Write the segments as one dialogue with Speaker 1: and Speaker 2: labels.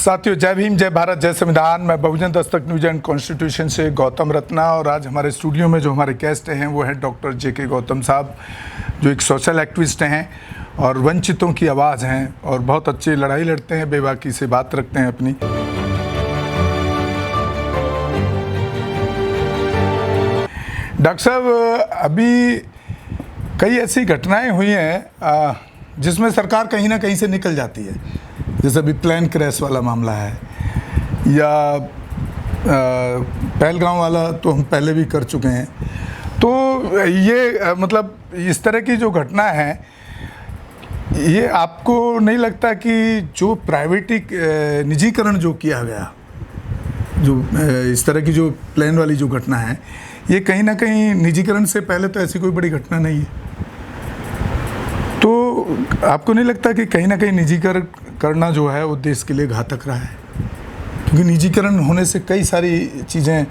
Speaker 1: साथियों, जय भीम, जय भारत, जय संविधान। मैं बहुजन दस्तक न्यूज एंड कॉन्स्टिट्यूशन से गौतम रत्ना, और आज हमारे स्टूडियो में जो हमारे गेस्ट हैं वो हैं डॉक्टर जे.के. गौतम साहब, जो एक सोशल एक्टिविस्ट हैं और वंचितों की आवाज़ हैं और बहुत अच्छी लड़ाई लड़ते हैं, बेबाकी से बात रखते हैं अपनी। डॉक्टर साहब, अभी कई ऐसी घटनाएं हुई हैं जिसमें सरकार कहीं ना कहीं से निकल जाती है, जैसे अभी प्लेन क्रैश वाला मामला है, या पहलगांव वाला तो हम पहले भी कर चुके हैं। तो ये मतलब इस तरह की जो घटना है, ये आपको नहीं लगता कि जो निजीकरण जो किया गया, जो इस तरह की जो प्लेन वाली जो घटना है, ये कहीं ना कहीं निजीकरण से पहले तो ऐसी कोई बड़ी घटना नहीं है? तो आपको नहीं लगता कि कहीं ना कहीं निजीकरण करना जो है वो देश के लिए घातक रहा है? क्योंकि निजीकरण होने से कई सारी चीज़ें,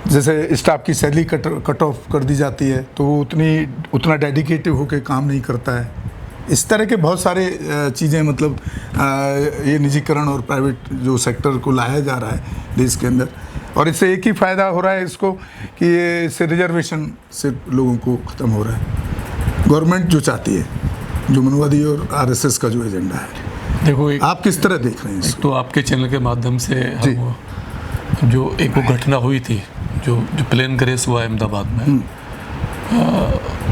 Speaker 1: जैसे स्टाफ की सैलरी कट ऑफ कर दी जाती है, तो वो उतना डेडिकेटिव होकर काम नहीं करता है। इस तरह के बहुत सारे चीज़ें, मतलब ये निजीकरण और प्राइवेट जो सेक्टर को लाया जा रहा है देश के अंदर, और इससे एक ही फ़ायदा हो रहा है इसको कि ये इससे रिजर्वेशन से लोगों को ख़त्म हो रहा है। गवर्नमेंट जो चाहती है, जो मनुवादी और आरएसएस का जो एजेंडा है, देखो आप किस तरह देख रहे हैं इसको?
Speaker 2: तो आपके चैनल के माध्यम से हम जो एक वो घटना हुई थी, जो प्लेन क्रैश हुआ अहमदाबाद में,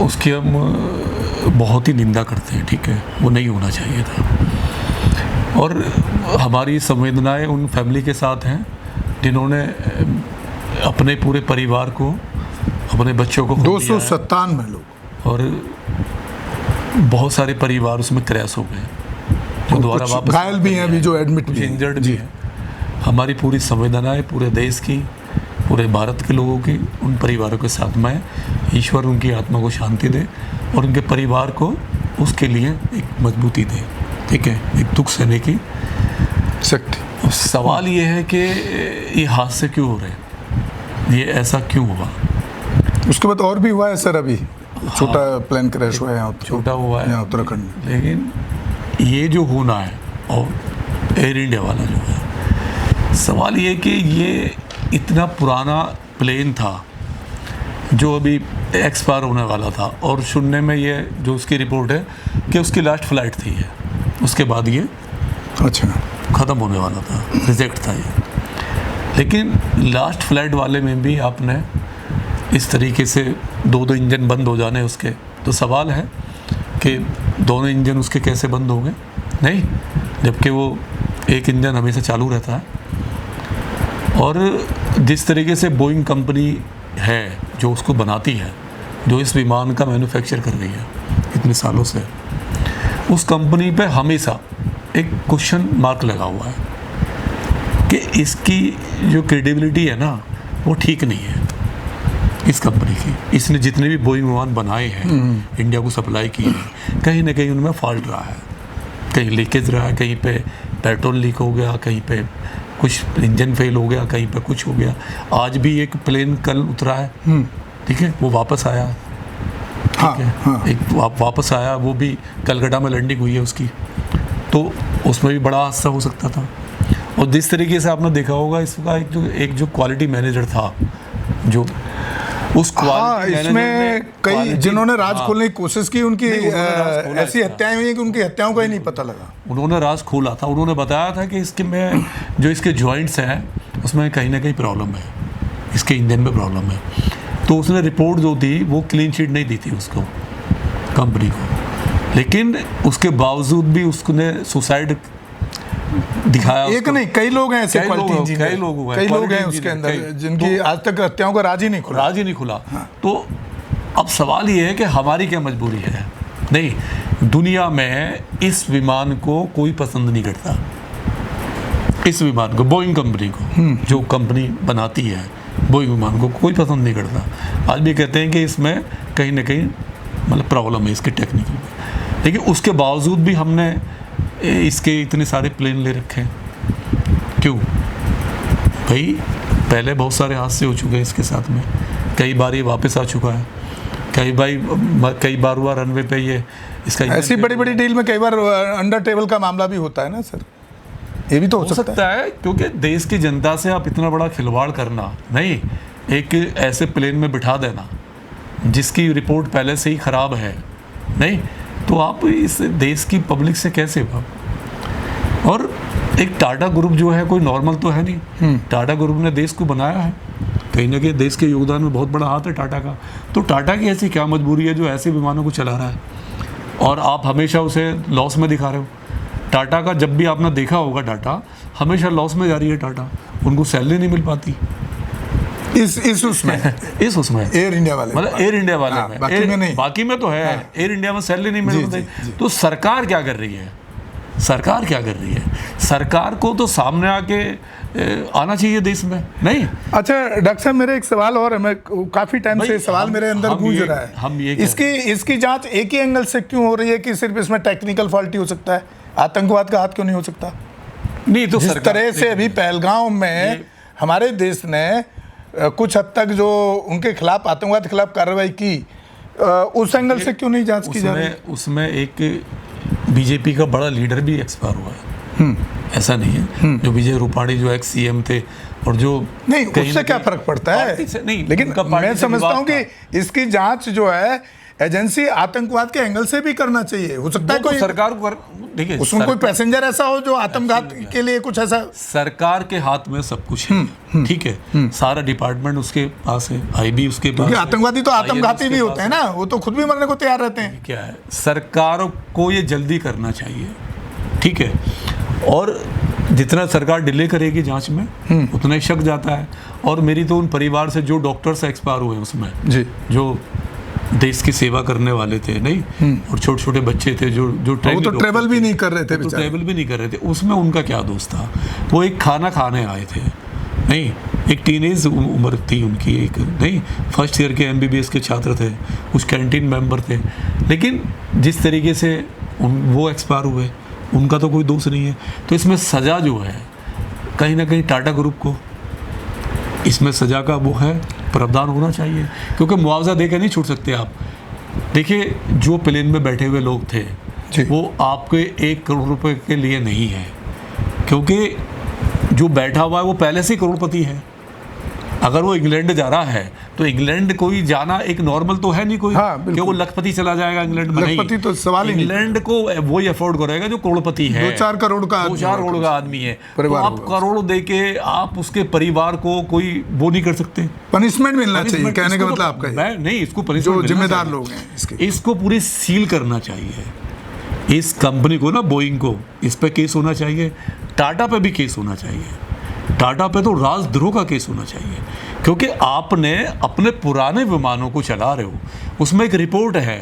Speaker 2: उसकी हम बहुत ही निंदा करते हैं। ठीक है, वो नहीं होना चाहिए था, और हमारी संवेदनाएं उन फैमिली के साथ हैं जिन्होंने अपने पूरे परिवार को, अपने बच्चों को
Speaker 1: 297 लोग,
Speaker 2: और बहुत सारे परिवार उसमें क्रैश हो गए, जो दोबारा वापस
Speaker 1: घायल भी हैं, अभी जो एडमिट
Speaker 2: भी, इंजर्ड भी हैं। हमारी पूरी संवेदनाएं पूरे देश की, पूरे भारत के लोगों की उन परिवारों के साथ में। ईश्वर उनकी आत्मा को शांति दे और उनके परिवार को उसके लिए एक मजबूती दे। ठीक है, एक दुख सहने की शक्ति। सवाल ये है कि ये हादसे क्यों हो रहे हैं, ये ऐसा क्यों हुआ?
Speaker 1: उसके बाद और भी हुआ है सर, अभी छोटा प्लेन क्रैश हुआ है यहाँ,
Speaker 2: छोटा हुआ है
Speaker 1: उत्तराखंड में।
Speaker 2: लेकिन ये जो होना है, और एयर इंडिया वाला जो है, सवाल ये कि ये इतना पुराना प्लेन था जो अभी एक्सपायर होने वाला था, और सुनने में ये जो उसकी रिपोर्ट है कि उसकी लास्ट फ्लाइट थी ये, उसके बाद ये
Speaker 1: अच्छा
Speaker 2: ख़त्म होने वाला था, रिजेक्ट था ये। लेकिन लास्ट फ्लाइट वाले में भी आपने इस तरीके से दो इंजन बंद हो जाने उसके, तो सवाल है कि दोनों इंजन उसके कैसे बंद हो गए? नहीं, जबकि वो एक इंजन हमेशा चालू रहता है। और जिस तरीके से बोइंग कंपनी है जो उसको बनाती है, जो इस विमान का मैन्युफैक्चर कर रही है इतने सालों से, उस कंपनी पे हमेशा एक क्वेश्चन मार्क लगा हुआ है कि इसकी जो क्रेडिबिलिटी है ना, वो ठीक नहीं है इस कंपनी की। इसने जितने भी बोइंग विमान बनाए हैं, इंडिया को सप्लाई किए हैं, कहीं ना कहीं उनमें फॉल्ट रहा है, कहीं लीकेज रहा है, कहीं पे पेट्रोल लीक हो गया, कहीं पे कुछ इंजन फेल हो गया, कहीं पे कुछ हो गया। आज भी एक प्लेन कल उतरा है, ठीक है, वो वापस आया, ठीक है, एक वापस आया, वो भी कलकत्ता में लैंडिंग हुई है उसकी, तो उसमें भी बड़ा हादसा हो सकता था। और जिस तरीके से आपने देखा होगा, इसका एक जो क्वालिटी मैनेजर था, जो उस क्वालिटी
Speaker 1: इसमें कई जिन्होंने राज खोलने की कोशिश की, उनकी ऐसी हत्याएं हुई हैं कि उनकी हत्याओं का ही नहीं पता लगा।
Speaker 2: उन्होंने राज खोला था, उन्होंने बताया था कि इसके में जो इसके जॉइंट्स हैं उसमें कहीं ना कहीं प्रॉब्लम है, इसके इंजन में प्रॉब्लम है। तो उसने रिपोर्ट जो दी वो क्लीन शीट नहीं दी थी उसको, कंपनी को, लेकिन उसके बावजूद भी उसने सुसाइड दिखाया।
Speaker 1: एक नहीं, कई लोग हैं ऐसे,
Speaker 2: कई लोग हैं
Speaker 1: उसके अंदर जिनकी आज तक हत्याओं का राज ही नहीं खुला।
Speaker 2: हाँ। तो अब सवाल ये है कि हमारी क्या मजबूरी है? नहीं, दुनिया में इस विमान को कोई पसंद नहीं करता, इस विमान को, बोइंग कंपनी को, जो कंपनी बनाती है बोइंग विमान को कोई पसंद नहीं करता। आज भी कहते हैं कि इसमें कहीं ना कहीं मतलब प्रॉब्लम है इसके टेक्निकल में, लेकिन उसके बावजूद भी हमने इसके इतने सारे प्लेन ले रखे हैं। क्यों भाई? पहले बहुत सारे हादसे हो चुके हैं इसके साथ में, कई बार ये वापस आ चुका है, कई बार हुआ रनवे पे ये इसका।
Speaker 1: ऐसी बड़ी बड़ी डील में कई बार अंडर टेबल का मामला भी होता है ना सर? ये भी तो हो
Speaker 2: हो सकता है, क्योंकि देश की जनता से आप इतना बड़ा खिलवाड़ करना, नहीं, एक ऐसे प्लेन में बिठा देना जिसकी रिपोर्ट पहले से ही खराब है, नहीं, तो आप इस देश की पब्लिक से कैसे और एक टाटा ग्रुप जो है कोई नॉर्मल तो है नहीं। टाटा ग्रुप ने देश को बनाया है, कहीं ना कहीं देश के योगदान में बहुत बड़ा हाथ है टाटा का। तो टाटा की ऐसी क्या मजबूरी है जो ऐसे विमानों को चला रहा है और आप हमेशा उसे लॉस में दिखा रहे हो। टाटा का जब भी आपने देखा होगा, टाटा हमेशा लॉस में जा रही है। टाटा, उनको सैलरी नहीं मिल पाती
Speaker 1: इस उसमें
Speaker 2: इस उसमें
Speaker 1: एयर इंडिया वाले,
Speaker 2: मतलब एयर इंडिया वाले में,
Speaker 1: बाकी में नहीं,
Speaker 2: बाकी में तो है। एयर इंडिया में सैलरी नहीं मिल पाती। तो सरकार क्या कर रही है? सरकार क्या कर रही है? सरकार को तो सामने आके आना चाहिए देश में, नहीं।
Speaker 1: अच्छा डॉक्टर साहब, मेरे एक सवाल और है, मैं काफी टाइम से सवाल मेरे अंदर गूंज रहा है।
Speaker 2: हम ये
Speaker 1: इसकी जांच एक ही एंगल से क्यों हो रही है कि सिर्फ इसमें टेक्निकल फॉल्ट ही हो सकता है, आतंकवाद का हाथ क्यों नहीं हो सकता?
Speaker 2: नहीं, तो
Speaker 1: जिस तरह से अभी पहलगांव में हमारे देश ने कुछ हद तक जो उनके खिलाफ, आतंकवाद के खिलाफ कार्रवाई की, उस एंगल से क्यों नहीं जांच की जा रही?
Speaker 2: उसमें एक बीजेपी का बड़ा लीडर भी एक्सपायर हुआ है, ऐसा नहीं है। जो विजय रूपाणी जो एक्स सीएम थे, और जो
Speaker 1: नहीं, उससे क्या फर्क पड़ता है?
Speaker 2: नहीं,
Speaker 1: लेकिन मैं समझता हूँ कि इसकी जांच जो है एजेंसी आतंकवाद के एंगल से भी करना चाहिए। हो सकता है कोई
Speaker 2: सरकार को, देखिए,
Speaker 1: उसमें कोई पैसेंजर ऐसा हो जो आत्मघात के लिए कुछ ऐसा।
Speaker 2: सरकार के हाथ में सब कुछ है, ठीक है, सारा डिपार्टमेंट उसके पास है, आईबी उसके पास है।
Speaker 1: आतंकवादी तो आत्मघाती भी होते हैं ना, वो तो खुद भी मरने को तैयार रहते हैं।
Speaker 2: क्या है, सरकार को ये जल्दी करना चाहिए, ठीक है, और जितना सरकार डिले करेगी जांच में उतना ही शक जाता है। और मेरी तो उन परिवार से जो डॉक्टर्स एक्सपायर हुए उसमें
Speaker 1: जी,
Speaker 2: जो देश की सेवा करने वाले थे, नहीं, और छोटे छोटे बच्चे थे जो
Speaker 1: वो तो ट्रेवल भी नहीं कर रहे थे,
Speaker 2: ट्रेवल भी नहीं कर रहे थे, उसमें उनका क्या दोष था? वो एक खाना खाने आए थे, नहीं, एक टीनेज उम्र थी उनकी, एक नहीं, फर्स्ट ईयर के एमबीबीएस के छात्र थे, कुछ कैंटीन मेंबर थे, लेकिन जिस तरीके से वो एक्सपायर हुए, उनका तो कोई दोष नहीं है। तो इसमें सज़ा जो है, कहीं ना कहीं टाटा ग्रुप को इसमें सज़ा का वो है, प्रावधान होना चाहिए, क्योंकि मुआवजा देकर नहीं छूट सकते आप। देखिए, जो प्लेन में बैठे हुए लोग थे वो आपके 1 करोड़ रुपए के लिए नहीं है, क्योंकि जो बैठा हुआ है वो पहले से करोड़पति है। अगर वो इंग्लैंड जा रहा है तो इंग्लैंड कोई जाना एक नॉर्मल तो है नहीं कोई, कि वो लखपति चला जाएगा इंग्लैंड में,
Speaker 1: लखपति तो सवाल ही नहीं।
Speaker 2: इंग्लैंड को वो ही अफोर्ड करेगा जो करोड़पति है,
Speaker 1: 2-4 करोड़ का
Speaker 2: 2-4 करोड़ का आदमी है। तो आप करोड़ दे के आप उसके परिवार को कोई वो नहीं कर सकते।
Speaker 1: पनिशमेंट मिलना चाहिए, कहने का मतलब आपका
Speaker 2: मैं नहीं, इसको पनिशमेंट,
Speaker 1: जो जिम्मेदार लोग हैं
Speaker 2: इसको पूरी सील करना चाहिए। इस कंपनी को ना, बोइंग को, इस पे केस होना चाहिए, टाटा पे भी केस होना चाहिए, टाटा पे तो राजद्रोह का केस होना चाहिए, क्योंकि आपने अपने पुराने विमानों को चला रहे हो। उसमें एक रिपोर्ट है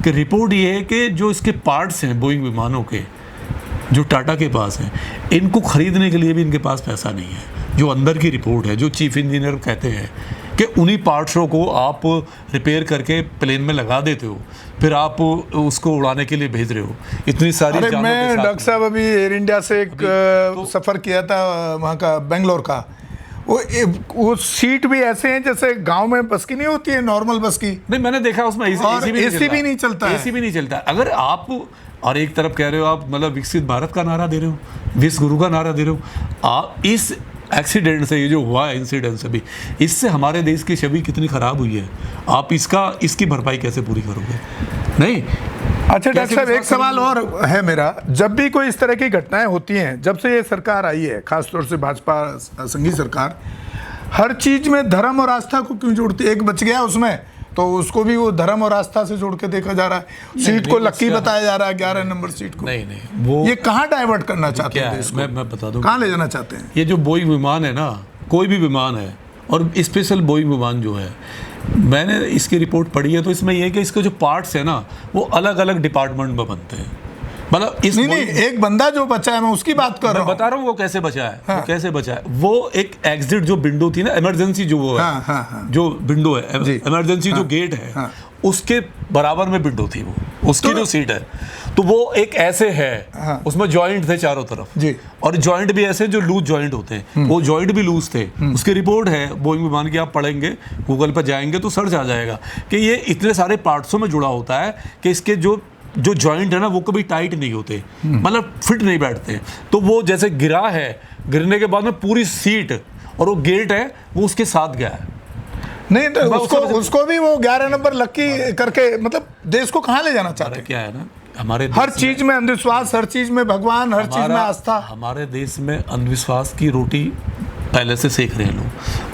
Speaker 2: कि रिपोर्ट ये है कि जो इसके पार्ट्स हैं बोइंग विमानों के, जो टाटा के पास हैं, इनको खरीदने के लिए भी इनके पास पैसा नहीं है। जो अंदर की रिपोर्ट है, जो चीफ इंजीनियर कहते हैं कि उन्हीं पार्ट्सों को आप रिपेयर करके प्लेन में लगा देते हो, फिर आप उसको उड़ाने के लिए भेज रहे हो। इतनी सारी
Speaker 1: जानों के साथ। मैं डॉक्टर साहब अभी एयर इंडिया से एक सफ़र किया था वहाँ का, बेंगलोर का। वो सीट भी ऐसे हैं जैसे गांव में बस की नहीं होती है, नॉर्मल बस की।
Speaker 2: नहीं, मैंने देखा उसमें
Speaker 1: एसी भी नहीं चलता,
Speaker 2: एसी भी नहीं चलता। अगर आप और एक तरफ कह रहे हो आप, मतलब विकसित भारत का नारा दे रहे हो, विश्व गुरु का नारा दे रहे हो, आप इस एक्सीडेंट से, ये जो हुआ है इंसिडेंट से भी, इससे हमारे देश की छवि कितनी खराब हुई है, आप इसकी भरपाई कैसे पूरी करोगे? नहीं।
Speaker 1: अच्छा डॉक्टर साहब, एक सवाल और है मेरा। जब भी कोई इस तरह की घटनाएं होती हैं, जब से ये सरकार आई है, खासतौर से भाजपा संघीय सरकार, हर चीज में धर्म और आस्था को क्यों जोड़ती है? एक बच गया उसमें, तो उसको भी वो धर्म और आस्था से जोड़ के देखा जा रहा है। सीट को लक्की बताया जा रहा है, 11 नंबर सीट को।
Speaker 2: नहीं, वो
Speaker 1: ये कहाँ डाइवर्ट करना चाहते हैं?
Speaker 2: मैं बता दूं,
Speaker 1: कहाँ ले जाना चाहते हैं?
Speaker 2: ये जो बोइंग विमान है ना, कोई भी विमान है, और स्पेशल बोइंग विमान जो है, मैंने इसकी रिपोर्ट पढ़ी है, तो इसमें यह है कि इसके जो पार्ट्स है ना, वो अलग अलग डिपार्टमेंट में बनते हैं। मतलब इस
Speaker 1: नहीं, एक बंदा जो बचा है, मैं उसकी बात कर रहा हूँ।
Speaker 2: बता रहा हूँ वो कैसे बचा है। हाँ। वो कैसे बचा है, वो एक एग्जिट जो विंडो थी ना, इमरजेंसी जो वो है,
Speaker 1: हाँ।
Speaker 2: जो विंडो है, इमरजेंसी जो गेट है, उसके बराबर में विंडो थी, वो उसकी जो सीट है, तो वो एक ऐसे है, उसमें जॉइंट थे चारों तरफ जी, और जॉइंट भी ऐसे जो लूज जॉइंट होते हैं, वो जॉइंट भी लूज थे। उसकी रिपोर्ट है बोइंग विमान की, आप पढ़ेंगे, गूगल पर जाएंगे तो सर्च आ जाएगा कि ये इतने सारे पार्ट्सों में जुड़ा होता है कि इसके जो जो जॉइंट है ना वो कभी टाइट नहीं होते, मतलब फिट नहीं बैठते। तो वो जैसे गिरा है, गिरने के बाद में पूरी सीट और वो गेट है वो उसके साथ गया है।
Speaker 1: नहीं तो उसको भी वो 11 नंबर लकी करके, मतलब देश को कहाँ ले जाना चाहते हैं?
Speaker 2: क्या है ना, हमारे
Speaker 1: हर चीज में अंधविश्वास, हर चीज में भगवान, हर चीज में आस्था।
Speaker 2: हमारे देश में अंधविश्वास की रोटी पहले से सेक रहे हैं लोग,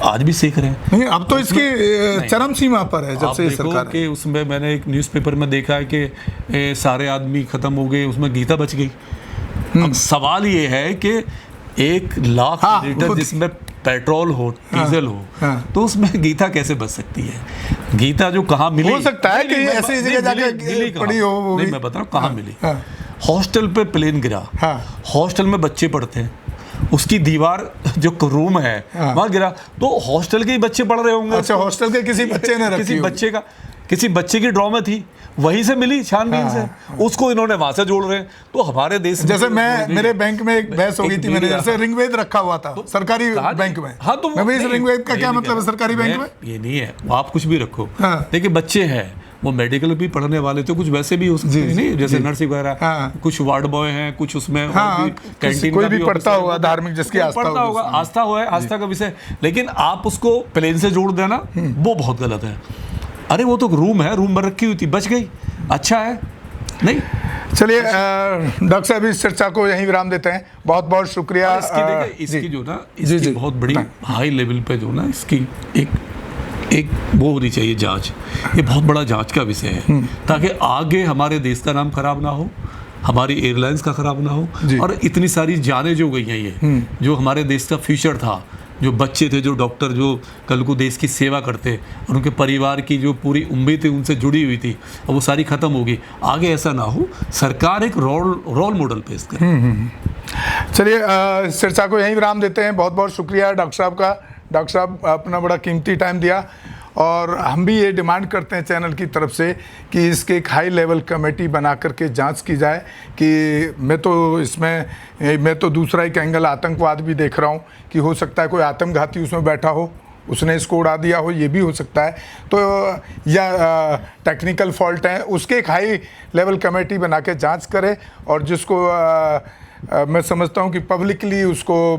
Speaker 2: आज भी सेक रहे हैं।
Speaker 1: नहीं, अब तो इसकी चरम सीमा पर है जब से ये सरकार
Speaker 2: के उसमें मैंने एक न्यूज़पेपर में देखा है कि सारे आदमी खत्म हो गए, उसमें गीता बच गई। अब सवाल ये है कि 1 लाख लीटर जिसमें पेट्रोल हो, डीजल हो, तो उसमें गीता कैसे बच सकती है? गीता जो कहाँ मिली,
Speaker 1: हो सकता है कि ऐसी जगह जाके पड़ी हो।
Speaker 2: नहीं, मैं बता रहा हूँ कहाँ मिली। हॉस्टल पे प्लेन गिरा, हॉस्टल में बच्चे पढ़ते हैं, उसकी दीवार जो रूम है वहां गिरा, तो हॉस्टल के ही बच्चे पढ़ रहे होंगे।
Speaker 1: अच्छा, हॉस्टल के किसी बच्चे ने रखी,
Speaker 2: किसी बच्चे की ड्रॉ में थी, वहीं से मिली छानबीन से, उसको इन्होंने वहां से जोड़ रहे हैं। तो हमारे देश में
Speaker 1: जैसे मेरे बैंक में एक बहस हो गई थी, मैंने जैसे रिंगवेद रखा हुआ था सरकारी बैंक में।
Speaker 2: हाँ, तो
Speaker 1: मैं इस रिंगवेद का क्या मतलब है सरकारी बैंक में?
Speaker 2: ये नहीं है, आप कुछ भी रखो। देखिए बच्चे हैं, वो मेडिकल भी पढ़ने वाले थे, कुछ वैसे भी हो सकते हैं, नहीं जैसे नर्सिंग वगैरह, कुछ वार्ड बॉय हैं, कुछ उसमें
Speaker 1: कैंटीन कोई भी पढ़ता होगा, धार्मिक जिसकी आस्था
Speaker 2: होगा, आस्था हो, आस्था का विषय। लेकिन आप उसको प्लेन से जोड़ देना वो बहुत गलत है। अरे वो तो रूम है, रूम में रखी हुई थी, बच गई, अच्छा है। नहीं,
Speaker 1: चलिए डॉक्टर साहब इस चर्चा को यहीं विराम देते हैं। बहुत बहुत शुक्रिया।
Speaker 2: इसकी जो ना, इसकी बहुत बड़ी हाई लेवल पे जो ना, इसकी एक वो होनी चाहिए जांच। ये बहुत बड़ा जांच का विषय है, ताकि आगे हमारे देश का नाम खराब ना हो, हमारी एयरलाइंस का खराब ना हो, और इतनी सारी जानें जो गई हैं, ये जो हमारे देश का फ्यूचर था, जो बच्चे थे, जो डॉक्टर, जो कल को देश की सेवा करते, और उनके परिवार की जो पूरी उम्मीदें उनसे जुड़ी हुई थी, अब वो सारी खत्म होगी। आगे ऐसा ना हो, सरकार एक रोल मॉडल पेश करे।
Speaker 1: चलिए इस चर्चा को यहीं विराम देते हैं। बहुत बहुत शुक्रिया डॉक्टर साहब का। डॉक्टर साहब अपना बड़ा कीमती टाइम दिया, और हम भी ये डिमांड करते हैं चैनल की तरफ से कि इसके एक हाई लेवल कमेटी बना करके जांच की जाए। कि मैं तो दूसरा एक एंगल आतंकवाद भी देख रहा हूँ कि हो सकता है कोई आत्मघाती उसमें बैठा हो, उसने इसको उड़ा दिया हो, ये भी हो सकता है। तो या टेक्निकल फॉल्ट है, उसके एक हाई लेवल कमेटी बना के जाँच करे, और जिसको मैं समझता हूँ कि पब्लिकली उसको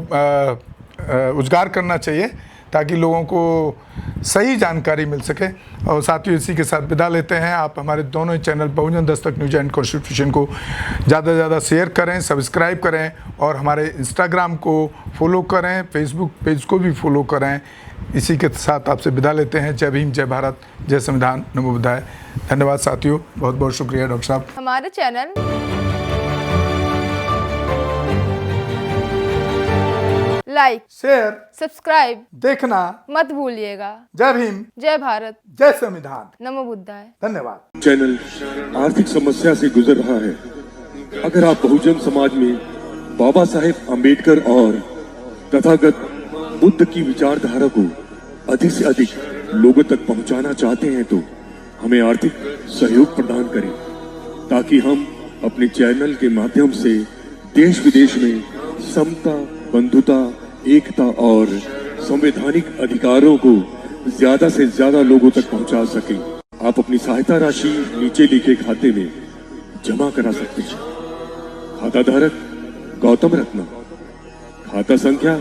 Speaker 1: उजागर करना चाहिए, ताकि लोगों को सही जानकारी मिल सके। और साथियों, इसी के साथ विदा लेते हैं। आप हमारे दोनों ही channel Bahujan Dastak news and constitution को ज़्यादा से ज़्यादा शेयर करें, सब्सक्राइब करें, और हमारे इंस्टाग्राम को फॉलो करें, फेसबुक पेज को भी फॉलो करें। इसी के साथ आपसे विदा लेते हैं। जय भीम, जय भारत, जय संविधान, नमो बुद्धाय। धन्यवाद साथियों, बहुत बहुत शुक्रिया डॉक्टर साहब।
Speaker 3: हमारे चैनल लाइक,
Speaker 1: शेयर,
Speaker 3: सब्सक्राइब
Speaker 1: देखना
Speaker 3: मत भूलिएगा।
Speaker 1: जय भीम,
Speaker 3: जय भारत,
Speaker 1: जय संविधान,
Speaker 3: नमो बुद्धाय।
Speaker 1: धन्यवाद।
Speaker 4: चैनल आर्थिक समस्या से गुजर रहा है। अगर आप बहुजन समाज में बाबा साहेब अम्बेडकर और तथागत बुद्ध की विचारधारा को अधिक से अधिक लोगों तक पहुंचाना चाहते हैं, तो हमें आर्थिक सहयोग प्रदान करें, ताकि हम अपने चैनल के माध्यम से देश विदेश में समता, बंधुता, एकता और संवैधानिक अधिकारों को ज्यादा से ज्यादा लोगों तक पहुंचा सकें। आप अपनी सहायता राशि नीचे लिखे खाते में जमा करा सकते हैं। खाता धारक गौतम रत्ना, खाता संख्या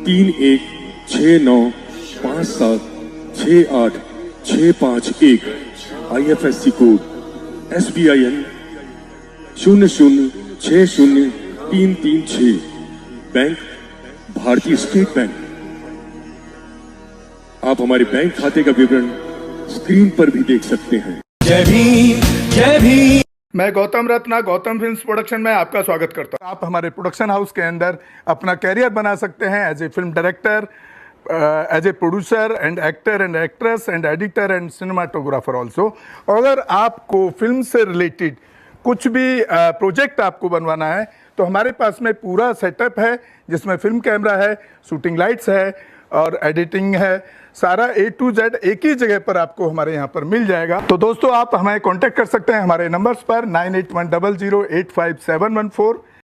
Speaker 4: 3169576865 IFSC कोड SBIN 0060336, बैंक भारतीय स्टेट बैंक। आप हमारे बैंक खाते का विवरण स्क्रीन पर भी देख सकते हैं।
Speaker 1: जय भीम, जय भीम। मैं गौतम रत्ना, गौतम फिल्म्स प्रोडक्शन में आपका स्वागत करता हूं। आप हमारे प्रोडक्शन हाउस के अंदर अपना कैरियर बना सकते हैं as a film director, as a producer and actor and actress and editor and cinematographer also. अगर आपको फिल्म से रिलेटेड कुछ भी प्रोजेक्ट आपको बनवाना है, तो हमारे पास में पूरा सेटअप है, जिसमें फिल्म कैमरा है, शूटिंग लाइट्स है और एडिटिंग है। सारा A to Z एक ही जगह पर आपको हमारे यहाँ पर मिल जाएगा। तो दोस्तों, आप हमें कांटेक्ट कर सकते हैं हमारे नंबर्स पर 9810085714।